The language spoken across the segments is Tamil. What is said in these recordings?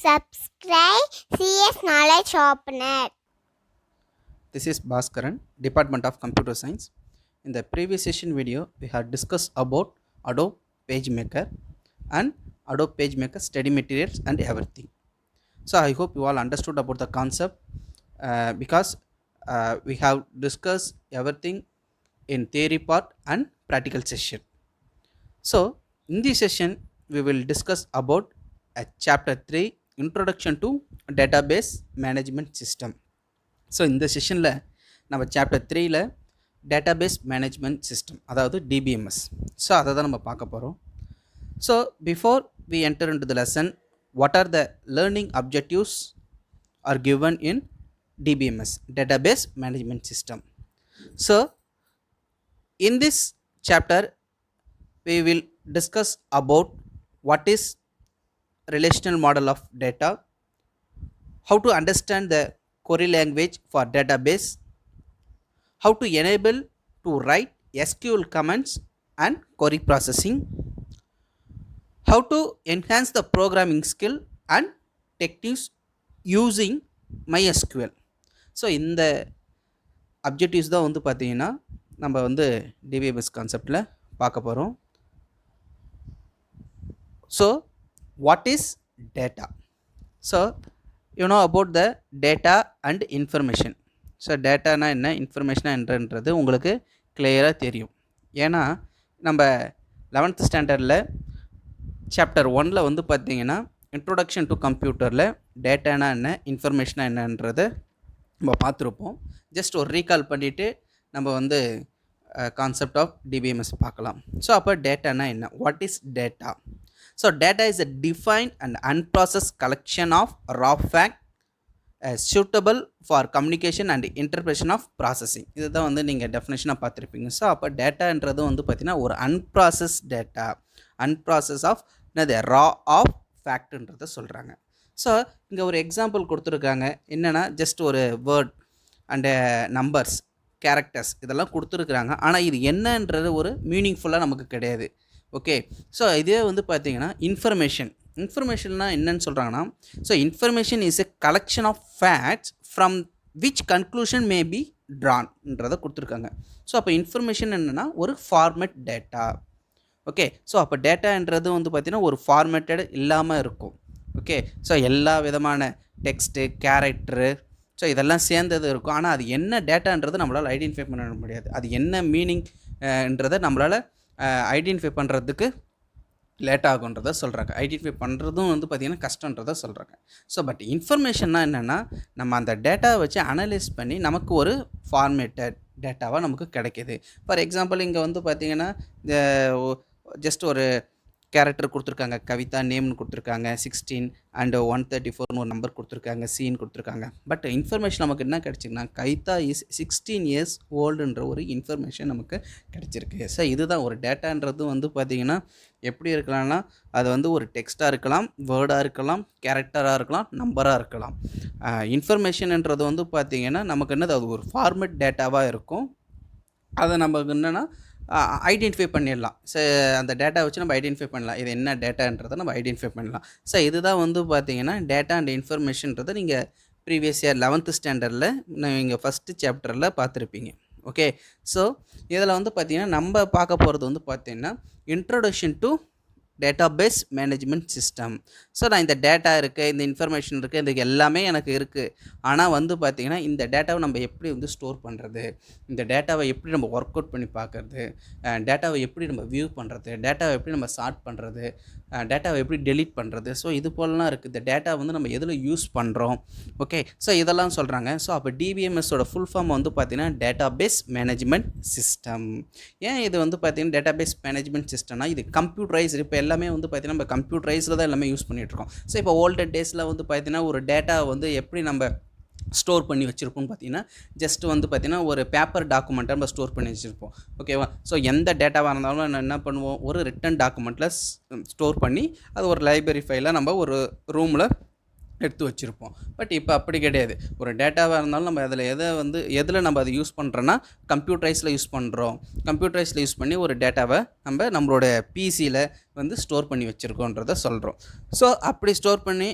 Subscribe CS Knowledge Opener. This is Bhaskaran, Department of Computer Science. In the previous session video, we had discussed about Adobe PageMaker and Adobe PageMaker study materials and everything. So I hope you all understood about the concept because we have discussed everything in theory part and practical session. So in this session, we will discuss about chapter 3, Introduction to Database Management System. So இந்த செஷனில் நம்ம சாப்டர் 3ல் டேட்டாபேஸ் மேனேஜ்மெண்ட் சிஸ்டம் அதாவது டிபிஎம்எஸ் ஸோ அதை தான் நம்ம பார்க்க போகிறோம். So before we enter into the lesson, what are the learning objectives are given in DBMS database management system. So in this chapter we will discuss about what is relational model of data, how to understand the query language for database, how to enable to write SQL commands and query processing, how to enhance the programming skill and techniques using MySQL. So இந்த அப்ஜெக்டிவ்ஸ் தான் வந்து பார்த்தீங்கன்னா நம்ம வந்து டிபிஎம்எஸ் கான்செப்டில் பார்க்க போகிறோம். So what is data? So you know about the data and information. So data na என்ன information என்னன்றது உங்களுக்கு கிளியராக தெரியும். ஏன்னா நம்ம 11th ஸ்டாண்டர்டில் சாப்டர் 1ல் வந்து பார்த்தீங்கன்னா இன்ட்ரோடக்ஷன் டு கம்ப்யூட்டரில் டேட்டானா என்ன இன்ஃபர்மேஷனாக என்னன்றதை நம்ம பார்த்துருப்போம். ஜஸ்ட் ஒரு ரீகால் பண்ணிவிட்டு நம்ம வந்து கான்செப்ட் ஆஃப் டிபிஎம்எஸ் பார்க்கலாம். ஸோ அப்போ டேட்டானா என்ன, what is data? So data is a defined and unprocessed collection of raw fact suitable for communication and interpretation of processing. இதுதான் வந்து நீங்கள் டெஃபினேஷனாக பார்த்துருப்பீங்க. ஸோ அப்போ டேட்டான்றது வந்து பார்த்தீங்கன்னா ஒரு அன்ப்ராசஸ் டேட்டா, அன்ப்ராசஸ் ஆஃப் என்னது ரா ஆஃப் ஃபேக்ட்ன்றதை சொல்கிறாங்க. ஸோ இங்கே ஒரு எக்ஸாம்பிள் கொடுத்துருக்காங்க. என்னென்னா ஜஸ்ட் ஒரு வேர்ட் அண்டு நம்பர்ஸ், கேரக்டர்ஸ் இதெல்லாம் கொடுத்துருக்குறாங்க. ஆனால் இது என்னன்றது ஒரு மீனிங்ஃபுல்லாக நமக்கு கிடையாது. ஓகே, ஸோ இதே வந்து பார்த்தீங்கன்னா இன்ஃபர்மேஷன்னா என்னன்னு சொல்கிறாங்கன்னா, so information is a collection of facts from which conclusion may be ட்ரான்றதை கொடுத்துருக்காங்க. ஸோ அப்போ இன்ஃபர்மேஷன் என்னென்னா ஒரு ஃபார்மேட் டேட்டா. ஓகே, ஸோ அப்போ டேட்டான்றது வந்து பார்த்திங்கன்னா ஒரு ஃபார்மேட்டட் இல்லாமல் இருக்கும். ஓகே, ஸோ எல்லா விதமான டெக்ஸ்ட்டு, கேரக்டரு, ஸோ இதெல்லாம் சேர்ந்தது இருக்கும். ஆனால் அது என்ன டேட்டான்றது நம்மளால் ஐடென்டிஃபை பண்ண முடியாது. அது என்ன மீனிங்ன்றதை நம்மளால் ஐடென்டிஃபை பண்ணுறதுக்கு லேட் ஆகுன்றதை சொல்கிறாங்க. ஐடென்டிஃபை பண்ணுறதும் வந்து பார்த்திங்கன்னா கஷ்டன்றதை சொல்கிறாங்க. ஸோ பட் இன்ஃபர்மேஷன்னா என்னென்னா நம்ம அந்த டேட்டாவை வச்சு அனலைஸ் பண்ணி நமக்கு ஒரு ஃபார்மேட்டட் டேட்டாவாக நமக்கு கிடைக்கிது. ஃபார் எக்ஸாம்பிள் இங்கே வந்து பார்த்திங்கன்னா ஜஸ்ட் ஒரு கேரக்டர் கொடுத்துருக்காங்க, கவிதா நேம்னு கொடுத்துருக்காங்க, 16 அண்டு 134 ஒரு நம்பர் கொடுத்துருக்காங்க, சீன் கொடுத்துருக்காங்க. பட் இன்ஃபர்மேஷன் நமக்கு என்ன கிடச்சிருக்குன்னா கவிதா இஸ் 16 இயர்ஸ் ஓல்டுன்ற ஒரு இன்ஃபர்மேஷன் நமக்கு கிடச்சிருக்கு. ஸோ இதுதான் ஒரு டேட்டான்றது வந்து பார்த்திங்கன்னா எப்படி இருக்கலாம்னா அது வந்து ஒரு டெக்ஸ்ட்டாக இருக்கலாம், வேர்டாக இருக்கலாம், கேரக்டராக இருக்கலாம், நம்பராக இருக்கலாம். இன்ஃபர்மேஷன்ன்றது வந்து பார்த்திங்கன்னா நமக்கு என்னது அது ஒரு ஃபார்மேட் டேட்டாவாக இருக்கும். அதை நமக்கு என்னென்னா ஐடென்டிஃபை பண்ணிடலாம். ஸோ அந்த டேட்டா வச்சு நம்ம ஐடென்டிஃபை பண்ணலாம் இது என்ன டேட்டான்றதை நம்ம ஐடென்டிஃபை பண்ணலாம். ஸோ இதுதான் வந்து பார்த்தீங்கன்னா டேட்டா அண்ட் இன்ஃபர்மேஷன்றதை நீங்கள் ப்ரீவியஸ் இயர் 11th ஸ்டாண்டர்டில் நீங்கள் ஃபஸ்ட்டு சாப்டரில் பார்த்துருப்பீங்க. ஓகே, ஸோ இதில் வந்து பார்த்திங்கன்னா நம்ம பார்க்க போகிறது வந்து பார்த்திங்கன்னா introduction to database management system. So நான் இந்த டேட்டா இருக்குது, இந்த இன்ஃபர்மேஷன் இருக்குது, இதுக்கு எல்லாமே எனக்கு இருக்குது. ஆனால் வந்து பார்த்திங்கன்னா இந்த டேட்டாவை நம்ம எப்படி வந்து ஸ்டோர் பண்ணுறது, இந்த டேட்டாவை எப்படி நம்ம ஒர்க் அவுட் பண்ணி பார்க்குறது, டேட்டாவை எப்படி நம்ம வியூ பண்ணுறது, டேட்டாவை எப்படி நம்ம சார்ட் பண்ணுறது, டேட்டாவை எப்படி டெலீட் பண்ணுறது, ஸோ இது போலலாம் இருக்குது. இந்த டேட்டா வந்து நம்ம எதில் யூஸ் பண்ணுறோம். ஓகே, ஸோ இதெல்லாம் சொல்கிறாங்க. ஸோ அப்போ டிபிஎம்எஸோட ஃபுல் ஃபார்ம் வந்து பார்த்திங்கன்னா டேட்டாபேஸ் மேனேஜ்மெண்ட் சிஸ்டம். ஏன் இது வந்து பார்த்திங்கன்னா டேட்டாபேஸ் மேனேஜ்மெண்ட் சிஸ்டம்னா இது கம்ப்யூட்டரைஸ், இப்போ எல்லாமே வந்து பார்த்திங்கன்னா நம்ம கம்ப்யூட்டரைஸில் தான் எல்லாமே யூஸ் பண்ணிகிட்ருக்கோம். ஸோ இப்போ ஓல்டர் டேஸில் வந்து பார்த்திங்கன்னா ஒரு டேட்டா வந்து எப்படி நம்ம ஸ்டோர் பண்ணி வச்சுருப்போம்னு பார்த்திங்கன்னா ஜஸ்ட் வந்து பார்த்திங்கன்னா ஒரு பேப்பர் டாக்குமெண்ட்டை நம்ம ஸ்டோர் பண்ணி வச்சுருப்போம். ஓகேவா, ஸோ எந்த டேட்டாவாக இருந்தாலும் நம்ம என்ன பண்ணுவோம், ஒரு ரிட்டன் டாக்குமெண்ட்டில் ஸ்டோர் பண்ணி அது ஒரு லைப்ரரி ஃபைலாக நம்ம ஒரு ரூமில் எடுத்து வச்சுருப்போம். பட் இப்போ அப்படி கிடையாது. ஒரு டேட்டாவாக இருந்தாலும் நம்ம அதில் எதில் நம்ம அதை யூஸ் பண்ணுறோன்னா கம்ப்யூட்டரைஸில் யூஸ் பண்ணுறோம். கம்ப்யூட்டரைஸில் யூஸ் பண்ணி ஒரு டேட்டாவை நம்மளோட பிசியில் ஸ்டோர் பண்ணி வச்சுருக்கோன்றத சொல்கிறோம். ஸோ அப்படி ஸ்டோர் பண்ணி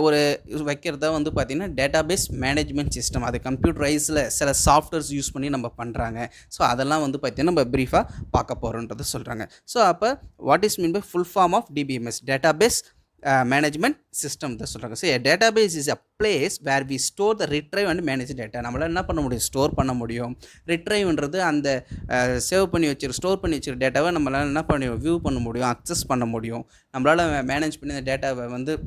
ஒரு வைக்கிறதா பார்த்திங்கன்னா டேட்டாபேஸ் மேனேஜ்மெண்ட் சிஸ்டம். அது கம்ப்யூட்டரைஸில் சில சாஃப்ட்வேர்ஸ் யூஸ் பண்ணி நம்ம பண்ணுறாங்க. ஸோ அதெல்லாம் பார்த்திங்கன்னா நம்ம ப்ரீஃபாக பார்க்க போகிறோன்றதை சொல்கிறாங்க. ஸோ அப்போ what is mean by full form of DBMS? Database management system தான் சொல்கிறாங்க. So database is a place where we store the retrieve and manage data. நம்மளால் என்ன பண்ண முடியும்? ஸ்டோர் பண்ண முடியும். ரிட்ரைவ்ன்றது அந்த ஸ்டோர் பண்ணி வச்சிருக்க டேட்டாவை நம்மளால் என்ன பண்ண வியூ பண்ண முடியும், அக்சஸ் பண்ண முடியும். நம்மளால் மேனேஜ் பண்ணி அந்த டேட்டாவை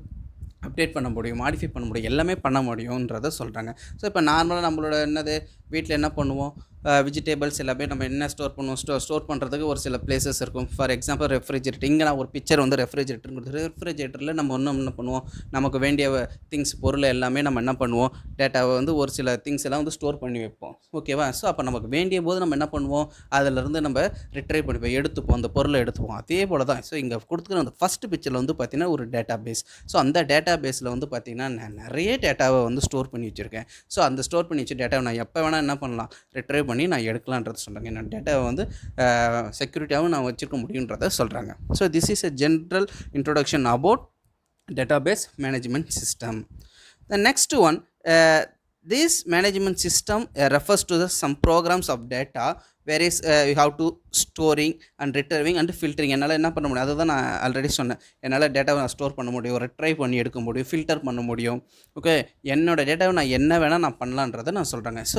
அப்டேட் பண்ண முடியும், மாடிஃபை பண்ண முடியும், எல்லாமே பண்ண முடியுன்றதை சொல்கிறாங்க. ஸோ இப்போ நார்மலாக நம்மளோட வீட்டில் என்ன பண்ணுவோம்? வெஜிடேபிள்ஸ் எல்லாமே நம்ம என்ன ஸ்டோர் பண்ணுவோம்? ஸ்டோர் பண்ணுறதுக்கு ஒரு சில பிளேசஸ் இருக்கும். For example refrigerator. இங்கே நான் ஒரு பிக்சர் ரெஃப்ரிஜரேட்டர் கொடுத்துரு. ரெஃப்ரிஜரேட்டரில் நம்ம என்ன பண்ணுவோம்? நமக்கு வேண்டிய பொருள் எல்லாமே நம்ம என்ன பண்ணுவோம்? டேட்டாவை ஒரு சில திங்ஸ் எல்லாம் ஸ்டோர் பண்ணி வைப்போம். ஓகேவா? ஸோ அப்போ நமக்கு வேண்டிய போது நம்ம என்ன பண்ணுவோம்? அதிலிருந்து நம்ம ரிட்ரைவ் பண்ணிப்போம், எடுத்துப்போம், அந்த பொருளை எடுத்துப்போம். அதே போல் தான். ஸோ இங்கே கொடுத்துக்கிற அந்த ஃபஸ்ட் பிக்சரில் பார்த்திங்கன்னா ஒரு டேட்டா பேஸ். ஸோ அந்த டேட்டா பேஸில் பார்த்திங்கன்னா நான் நிறைய டேட்டாவை ஸ்டோர் பண்ணி வச்சுருக்கேன். ஸோ அந்த ஸ்டோர் பண்ணி வச்ச டேட்டாவை நான் எப்போ வேணால் என்ன பண்ணலாம்? ரிட்ரைவ் பண்ணி நான் எடுக்கலான்றது சொல்கிறாங்க. என்னோட டேட்டாவை செக்யூரிட்டியாகவும் நான் வச்சுருக்க முடியுன்றதை சொல்கிறாங்க. So this is a general introduction about database management system. The next one, this management system refers to some programs of data whereas you have to storing and retrieving and filtering. என்னால் என்ன பண்ண முடியும்? அதை தான் நான் ஆல்ரெடி சொன்னேன். என்னால் டேட்டாவை நான் ஸ்டோர் பண்ண முடியும், ரிட்ரைவ் பண்ணி எடுக்க முடியும், ஃபில்டர் பண்ண முடியும். ஓகே, என்னோட டேட்டாவை நான் என்ன வேணால் நான் பண்ணலான்றதை நான் சொல்கிறேங்க. ஸோ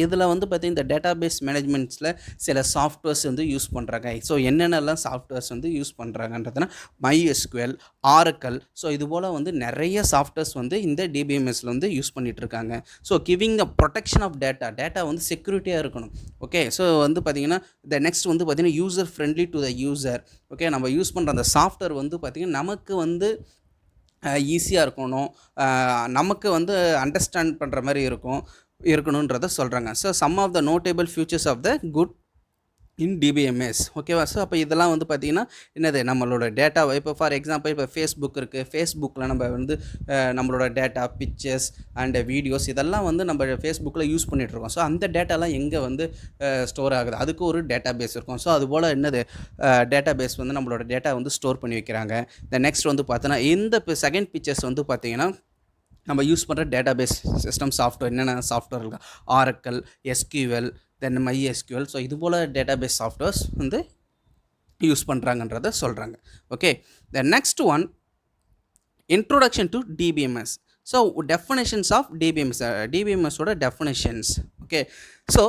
இதில் பார்த்தீங்கன்னா இந்த டேட்டாபேஸ் மேனேஜ்மெண்ட்ஸில் சில சாஃப்ட்வேர்ஸ் யூஸ் பண்ணுறாங்க. ஸோ என்னென்னலாம் சாஃப்ட்வேர்ஸ் யூஸ் பண்ணுறாங்கன்றதுனா MySQL, Oracle. ஸோ இது போல் நிறைய சாஃப்ட்வேர்ஸ் இந்த டிபிஎம்எஸில் யூஸ் பண்ணிகிட்டு இருக்காங்க. So giving the protection of data செக்யூரிட்டியாக இருக்கணும். ஓகே, ஸோ பார்த்தீங்கன்னா த நெக்ஸ்ட் பார்த்தீங்கன்னா user friendly to the user. Okay, நம்ம யூஸ் பண்ணுற அந்த சாஃப்ட்வேர் பார்த்தீங்கன்னா நமக்கு ஈஸியாக இருக்கணும், நமக்கு அண்டர்ஸ்டாண்ட் பண்ணுற மாதிரி இருக்கணுன்றதை சொல்கிறாங்க. So some of the notable features of the good in DBMS. ஓகேவா? ஸோ அப்போ இதெல்லாம் பார்த்திங்கன்னா என்னது? நம்மளோட டேட்டாவை இப்போ ஃபார் எக்ஸாம்பிள் இப்போ ஃபேஸ்புக் இருக்குது. ஃபேஸ்புக்கில் நம்ம நம்மளோட டேட்டா, பிக்சர்ஸ் அண்ட் வீடியோஸ் இதெல்லாம் நம்ம ஃபேஸ்புக்கில் யூஸ் பண்ணிகிட்ருக்கோம். ஸோ அந்த டேட்டாலாம் எங்கே ஸ்டோர் ஆகுது? அதுக்கு ஒரு டேட்டா பேஸ் இருக்கும். ஸோ அதுபோல் என்னது? டேட்டா பேஸ் நம்மளோட டேட்டா ஸ்டோர் பண்ணி வைக்கிறாங்க. இந்த நெக்ஸ்ட் பார்த்தோன்னா இந்த செகண்ட் பிக்சர்ஸ் பார்த்திங்கன்னா நம்ம யூஸ் பண்ணுற டேட்டாபேஸ் சிஸ்டம் சாஃப்ட்வேர் என்னென்ன சாஃப்ட்வேர் இருக்கா? Oracle, SQL, then MySQL. So இது போல் டேட்டாபேஸ் சாஃப்ட்வேர்ஸ் யூஸ் பண்ணுறாங்கன்றதை சொல்கிறாங்க. Okay, the next one, introduction to DBMS. So definitions of DBMS, டிபிஎம்எஸோட definitions. Okay, so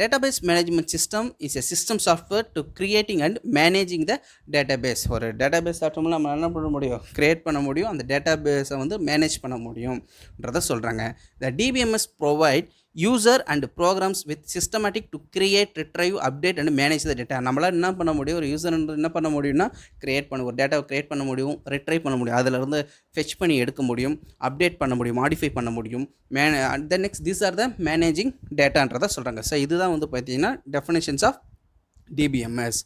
database management system is a system software to creating and managing the database. ஒரு database software நம்ம என்ன பண்ண முடியும்? கிரியேட் பண்ண முடியும், அந்த டேட்டாபேஸை மேனேஜ் பண்ண முடியும்ன்றதை சொல்கிறாங்க. The DBMS provide user and programs with systematic to create, retrieve, update and manage the data. நம்மளால் என்ன பண்ண முடியும்? ஒரு யூசர் என்ன பண்ண முடியும்னா ஒரு டேட்டாவை கிரியேட் பண்ண முடியும், ரிட்ரைவ் பண்ண முடியும், அதிலிருந்து ஃபெச் பண்ணி எடுக்க முடியும், அப்டேட் பண்ண முடியும், மாடிஃபை பண்ண முடியும். Then next these are the managing டேட்டான்றதை சொல்கிறாங்க. ஸோ இதுதான் பார்த்தீங்கன்னா definitions of DBMS.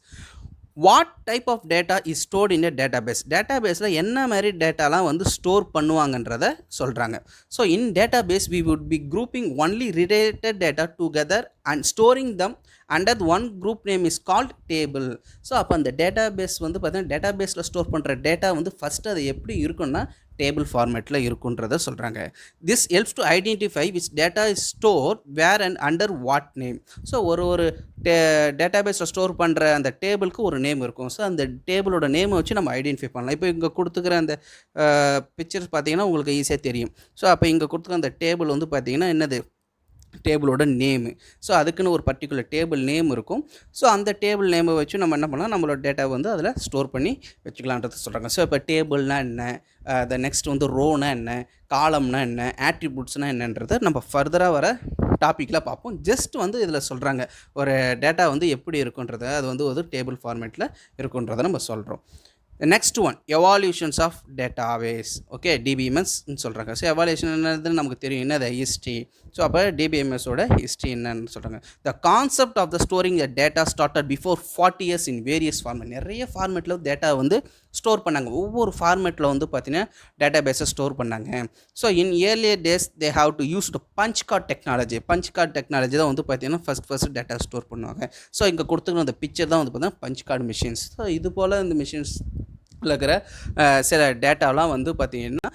What type of data is stored in a database? டேட்டாபேஸில் என்ன மாதிரி டேட்டாலாம் ஸ்டோர் பண்ணுவாங்கன்றதை சொல்கிறாங்க. So in database we would be grouping only related data together and storing them under one group name is called table. So அப்போ அந்த டேட்டாபேஸ் பார்த்தீங்கன்னா டேட்டாபேஸில் ஸ்டோர் பண்ணுற டேட்டா ஃபஸ்ட்டு அது எப்படி இருக்குன்னா டேபிள் ஃபார்மேட்டில் இருக்குன்றதை சொல்கிறாங்க. This helps to identify which data is store where and under what name. So ஒரு டேட்டாபேஸில் ஸ்டோர் பண்ணுற அந்த டேபிளுக்கு ஒரு நேம் இருக்கும். ஸோ அந்த டேபிளோட நேமை வச்சு நம்ம ஐடென்டிஃபை பண்ணலாம். இப்போ இங்கே கொடுத்துக்கிற அந்த பிக்சர்ஸ் பார்த்தீங்கன்னா உங்களுக்கு ஈஸியாக தெரியும். ஸோ அப்போ இங்கே கொடுத்துக்கிற அந்த டேபிள் பார்த்தீங்கன்னா என்னது? டேபிளோட நேமு. ஸோ அதுக்குன்னு ஒரு பர்டிகுலர் டேபிள் நேம் இருக்கும். ஸோ அந்த டேபிள் நேமை வச்சு நம்ம என்ன பண்ணலாம்? நம்மளோட டேட்டாவை அதில் ஸ்டோர் பண்ணி வச்சுக்கலான்றது சொல்கிறாங்க. ஸோ இப்போ டேபிள்னா என்ன, த நெக்ஸ்ட் ரோனா என்ன, காலம்னா என்ன, ஆட்ரிபியூட்ஸ்னால் என்னன்றதை நம்ம ஃபர்தராக வர டாப்பிக்கில் பார்ப்போம். ஜஸ்ட் இதில் சொல்கிறாங்க ஒரு டேட்டா எப்படி இருக்குன்றதை, அது ஒரு டேபிள் ஃபார்மேட்டில் இருக்குன்றதை நம்ம சொல்கிறோம். The next one, evolutions of database. Okay, DBMS சொல்கிறாங்க. ஸோ எவால்யூஷன் என்னது நமக்கு தெரியும், என்னது ஹிஸ்ட்ரி. ஸோ அப்போ டிபிஎம்எஸோட ஹிஸ்ட்ரி என்னன்னு சொல்கிறாங்க. The concept of the storing the data started before 40 years in various format. நிறைய ஃபார்மேட்டில் டேட்டா வந்து ஸ்டோர் பண்ணாங்க. ஒவ்வொரு ஃபார்மேட்டில் வந்து பார்த்தீங்கன்னா டேட்டா பேஸை ஸ்டோர் பண்ணாங்க. So in earlier days they have to use to punch card technology. Punch card technology தான் வந்து பார்த்தீங்கன்னா ஃபஸ்ட் டேட்டா ஸ்டோர் பண்ணுவாங்க. ஸோ இங்கே கொடுத்துருக்க அந்த பிக்சர் தான் வந்து பார்த்தீங்கன்னா பஞ்ச் கார்டு மிஷின்ஸ். ஸோ இது போல் இந்த மிஷின்ஸ் இருக்கிற சில டேட்டாலாம் வந்து பார்த்திங்கன்னா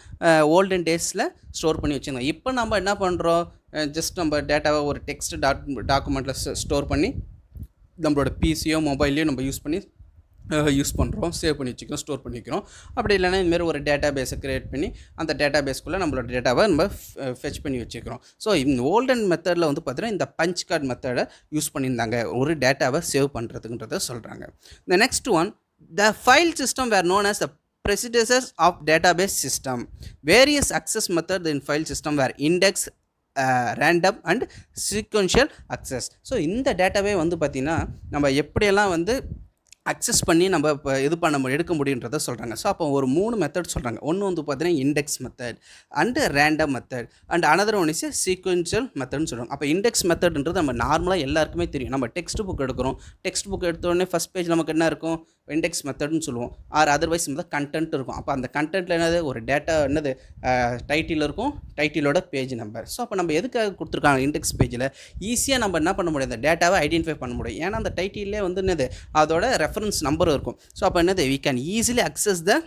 ஓல்டன் டேஸில் ஸ்டோர் பண்ணி வச்சுருந்தோம். இப்போ நம்ம என்ன பண்ணுறோம், ஜஸ்ட் நம்ம டேட்டாவை ஒரு டெக்ஸ்ட் டாக்குமெண்ட்டில் ஸ்டோர் பண்ணி நம்மளோட பிசியோ மொபைல்லையோ நம்ம யூஸ் பண்ணுறோம், சேவ் பண்ணி வச்சுக்கிறோம், ஸ்டோர் பண்ணி வைக்கிறோம். அப்படி இல்லைனா இதுமாரி ஒரு டேட்டா பேஸை க்ரியேட் பண்ணி அந்த டேட்டா பேஸ்க்குள்ளே நம்மளோட டேட்டாவை நம்ம ஃபெச் பண்ணி வச்சுக்கிறோம். ஸோ இந்த ஓல்டன் மெத்தடில் வந்து பார்த்தீங்கன்னா இந்த பஞ்ச் கார்டு மெத்தடை யூஸ் பண்ணியிருந்தாங்க ஒரு டேட்டாவை சேவ் பண்ணுறதுன்றத சொல்கிறாங்க. இந்த next one, the file system were known as the predecessors of database system. Various access methods in file system were index, random and sequential access. So இந்த டேட்டாவே வந்து பார்த்திங்கன்னா நம்ம எப்படியெல்லாம் வந்து அக்சஸ் பண்ணி நம்ம இப்போ எடுக்க முடியுன்றதை சொல்கிறாங்க. ஸோ அப்போ ஒரு 3 மெத்தட் சொல்கிறாங்க. ஒன்று வந்து பார்த்தீங்கன்னா index method and random method and another one is sequential மெத்தட்னு சொல்கிறாங்க. அப்போ இண்டெக்ஸ் மெத்தட்ன்றது நம்ம நார்மலாக எல்லாருக்குமே தெரியும். நம்ம டெக்ஸ்ட் புக் எடுக்கிறோம், டெக்ஸ்ட் புக் எடுத்தோடனே ஃபஸ்ட் பேஜ் நமக்கு என்ன இருக்கும், இண்டெக்ஸ் மெத்தட்னு சொல்லுவோம். ஆர் அதர்வைஸ் வந்து கண்டென்ட் இருக்கும். அப்போ அந்த கண்டென்ட்டில் என்னது, ஒரு டேட்டா என்னது டைட்டில் இருக்கும், டைட்டிலோட பேஜ் நம்பர். ஸோ அப்போ நம்ம எதுக்காக கொடுத்துருக்காங்க இண்டெக்ஸ் பேஜில், ஈஸியாக நம்ம என்ன பண்ண முடியும், அந்த டேட்டாவை ஐடென்டிஃபை பண்ண முடியும். ஏன்னா அந்த டைட்டிலே வந்து என்னது அதோட ரெஃபரன்ஸ் நம்பரும் இருக்கும். ஸோ அப்போ என்னது we can easily access the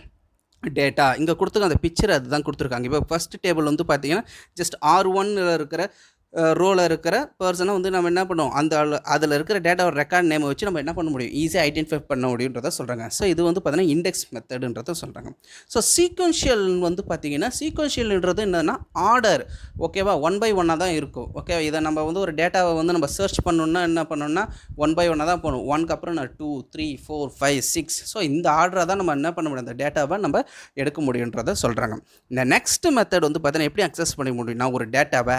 data. இங்கே கொடுத்துருக்க அந்த பிக்சர் அதுதான் கொடுத்துருக்காங்க. இப்போ ஃபஸ்ட் டேபிள் வந்து பார்த்தீங்கன்னா ஜஸ்ட் R1 இருக்கிற ரோவில் இருக்கிற பர்சனை வந்து நம்ம என்ன பண்ணுவோம், அதில் இருக்கிற டேட்டாவோட ரெக்கார்ட் நேமை வச்சு நம்ம என்ன பண்ண முடியும், ஈஸியாக ஐடென்டிஃபை பண்ண முடியுன்றதை சொல்கிறாங்க. ஸோ இது வந்து பார்த்தீங்கன்னா இண்டெக்ஸ் மெத்தடுன்றதை சொல்கிறாங்க. ஸோ சீக்வென்ஷியல் வந்து பார்த்தீங்கன்னா சீக்வென்ஷியல்ன்றது என்னன்னா ஆர்டர், ஓகேவா, 1 by 1 தான் இருக்கும். ஓகே, இதை நம்ம வந்து ஒரு டேட்டாவை வந்து நம்ம சர்ச் பண்ணணுன்னா என்ன பண்ணணும்னா 1 by 1 தான் போகணும். 1க்கு அப்புறம் 2 3 4 5 6. ஸோ இந்த ஆர்டரை தான் நம்ம என்ன பண்ண முடியும், அந்த டேட்டாவை நம்ம எடுக்க முடியுன்றதை சொல்கிறாங்க. இந்த நெக்ஸ்ட் மெத்தட் வந்து பார்த்தீங்கன்னா எப்படி அக்சஸ் பண்ண முடியும்னா, ஒரு டேட்டாவை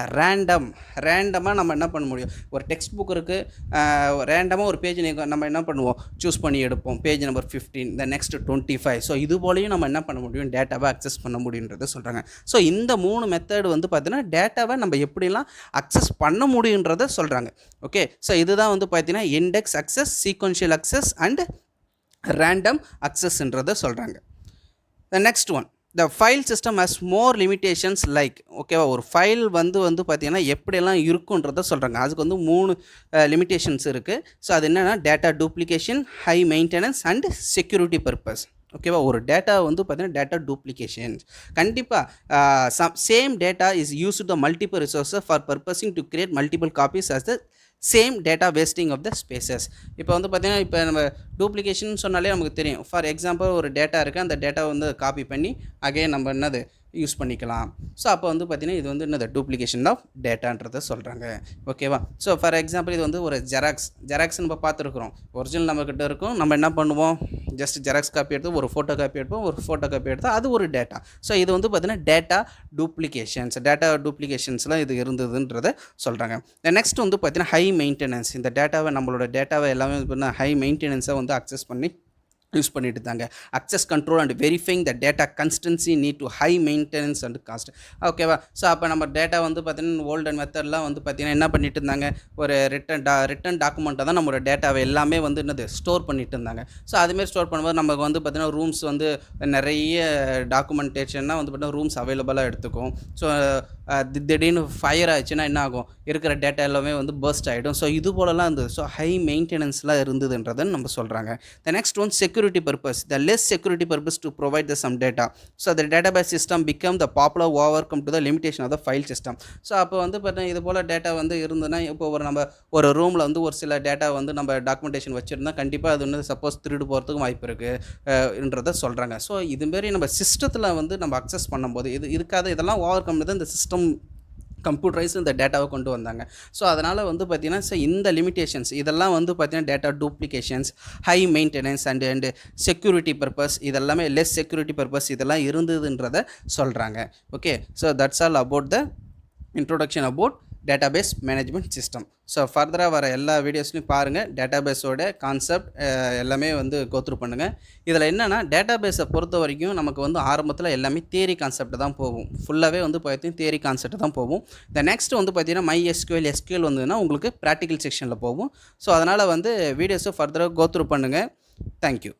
ரேண்டமாக நம்ம என்ன பண்ண முடியும், ஒரு டெக்ஸ்ட் புக் இருக்குது, ரேண்டமாக ஒரு பேஜ் நம்ம என்ன பண்ணுவோம், சூஸ் பண்ணி எடுப்போம். பேஜ் நம்பர் 15, இந்த நெக்ஸ்ட் 25. ஸோ இது போலையும் நம்ம என்ன பண்ண முடியும், டேட்டாவை அக்சஸ் பண்ண முடியுன்றதை சொல்கிறாங்க. ஸோ இந்த 3 மெத்தட் வந்து பார்த்தீங்கன்னா டேட்டாவை நம்ம எப்படிலாம் அக்சஸ் பண்ண முடியுன்றதை சொல்கிறாங்க. ஓகே, ஸோ இதுதான் வந்து பார்த்தீங்கன்னா index access, sequential access and random அக்சஸ்ன்றதை சொல்கிறாங்க. The next one, the file system has more limitations like, ஓகேவா, ஒரு ஃபைல் வந்து பார்த்தீங்கன்னா எப்படியெல்லாம் இருக்குன்றதை சொல்கிறாங்க. அதுக்கு வந்து 3 லிமிட்டேஷன்ஸ் இருக்குது. ஸோ அது என்னென்னா data duplication, high maintenance and security purpose. ஓகேவா, ஒரு டேட்டா வந்து பார்த்தீங்கன்னா டேட்டா டூப்ளிகேஷன் கண்டிப்பாக same data is used the multiple resources for purposing to create multiple copies as the same data wasting of the spaces. இப்போ வந்து பார்த்தீங்கன்னா இப்போ நம்ம டூப்ளிகேஷன் சொன்னாலே நமக்கு தெரியும். ஃபார் எக்ஸாம்பிள் ஒரு டேட்டா இருக்குது, அந்த டேட்டா வந்து காப்பி பண்ணி அகைன் நம்ம என்னது யூஸ் பண்ணிக்கலாம். ஸோ அப்போ வந்து பார்த்திங்கன்னா இது வந்து என்னது டூப்ளிகேஷன் ஆஃப் டேட்டான்றதை சொல்கிறாங்க. ஓகேவா, ஸோ ஃபார் எக்ஸாம்பிள் இது வந்து ஒரு ஜெராக்ஸ் நம்ம பார்த்துருக்குறோம். ஒரிஜினல் நம்மக்கிட்ட இருக்கும், நம்ம என்ன பண்ணுவோம், ஜஸ்ட் ஜெராக்ஸ் காப்பி எடுத்து ஒரு ஃபோட்டோ காப்பி எடுத்து அது ஒரு டேட்டா. ஸோ இது வந்து பார்த்திங்கன்னா டேட்டா டூப்ளிகேஷன்ஸ்லாம் இது இருந்ததுன்றதை சொல்கிறாங்க. நெக்ஸ்ட் வந்து பார்த்திங்கன்னா ஹை மெயின்டெனன்ஸ். இந்த டேட்டாவை நம்மளோட டேட்டாவை எல்லாமே ஹை மெயின்டெனன்ஸை வந்து அக்சஸ் பண்ணி யூஸ் பண்ணிட்டு இருந்தாங்க. Access control and verifying the data consistency need to high maintenance and cost. ஓகேவா, ஸோ அப்போ நம்ம டேட்டா வந்து பார்த்தீங்கன்னா ஓல்டன் மெத்தட்லாம் வந்து பார்த்தீங்கன்னா என்ன பண்ணிட்டு இருந்தாங்க, ஒரு ரிட்டன் டாக்குமெண்ட்டாக தான் நம்மளோட டேட்டாவை எல்லாமே வந்து என்னது ஸ்டோர் பண்ணிட்டு இருந்தாங்க. ஸோ அதுமாரி ஸ்டோர் பண்ணும்போது நமக்கு வந்து பார்த்தீங்கன்னா ரூம்ஸ் வந்து நிறைய டாக்குமெண்டேஷன்னா வந்து பார்த்தீங்கன்னா ரூம்ஸ் அவைலபிளாக எடுத்துக்கும். ஸோ திடீர்னு ஃபயர் ஆச்சுன்னா என்ன ஆகும், இருக்கிற டேட்டா எல்லாமே வந்து பர்ஸ்ட் ஆகிடும். ஸோ இது போலலாம் இருந்தது. ஸோ ஹை மெயின்டெனன்ஸ்லாம் இருந்ததுன்றதை நம்ம சொல்கிறாங்க. த next one security purpose, the less security purpose to provide the some data. So the database system become the popular overcome to the limitation of the file system. So அப்போ வந்து பார்த்தீங்கன்னா இது போல் டேட்டா வந்து இருந்ததுன்னா, இப்போ நம்ம ஒரு ரூமில் வந்து ஒரு சில டேட்டா வந்து நம்ம டாக்குமெண்டேஷன் வச்சுருந்தா கண்டிப்பாக அது வந்து சப்போஸ் திருடு போகிறதுக்கும் வாய்ப்பு இருக்குன்றதை சொல்கிறாங்க. ஸோ இதுமாரி நம்ம சிஸ்டத்தில் வந்து நம்ம அக்சஸ் பண்ணும்போது இதெல்லாம் ஓவர் கம் இந்த சிஸ்டம் கம்ப்யூட்டரைஸ் இந்த டேட்டாவை கொண்டு வந்தாங்க. ஸோ அதனால் வந்து பார்த்திங்கன்னா இந்த லிமிட்டேஷன்ஸ் இதெல்லாம் வந்து பார்த்திங்கன்னா data duplications, high maintenance and security purpose, இதெல்லாமே லெஸ் செக்யூரிட்டி பர்பஸ் இதெல்லாம் இருந்ததுன்றதை சொல்கிறாங்க. Okay, so that's all about the introduction about database management system. So ஃபர்தராக வர எல்லா வீடியோஸ்லையும் பாருங்கள். டேட்டாபேஸோட கான்செப்ட் எல்லாமே வந்து கோத்ரூ பண்ணுங்கள். இதில் என்னென்னா டேட்டாபேஸை பொறுத்த வரைக்கும் நமக்கு வந்து ஆரம்பத்தில் எல்லாமே தியரி கான்செப்ட் தான் போகும். ஃபுல்லாகவே வந்து பார்த்தீங்கன்னா தியரி கான்செப்ட் தான் போகும். இந்த நெக்ஸ்ட் வந்து பார்த்தீங்கன்னா MySQL வந்ததுன்னா உங்களுக்கு ப்ராக்டிக்கல் செக்ஷனில் போகும். ஸோ அதனால் வந்து வீடியோஸை ஃபர்தராக கோத்ரூ பண்ணுங்கள். தேங்க்யூ.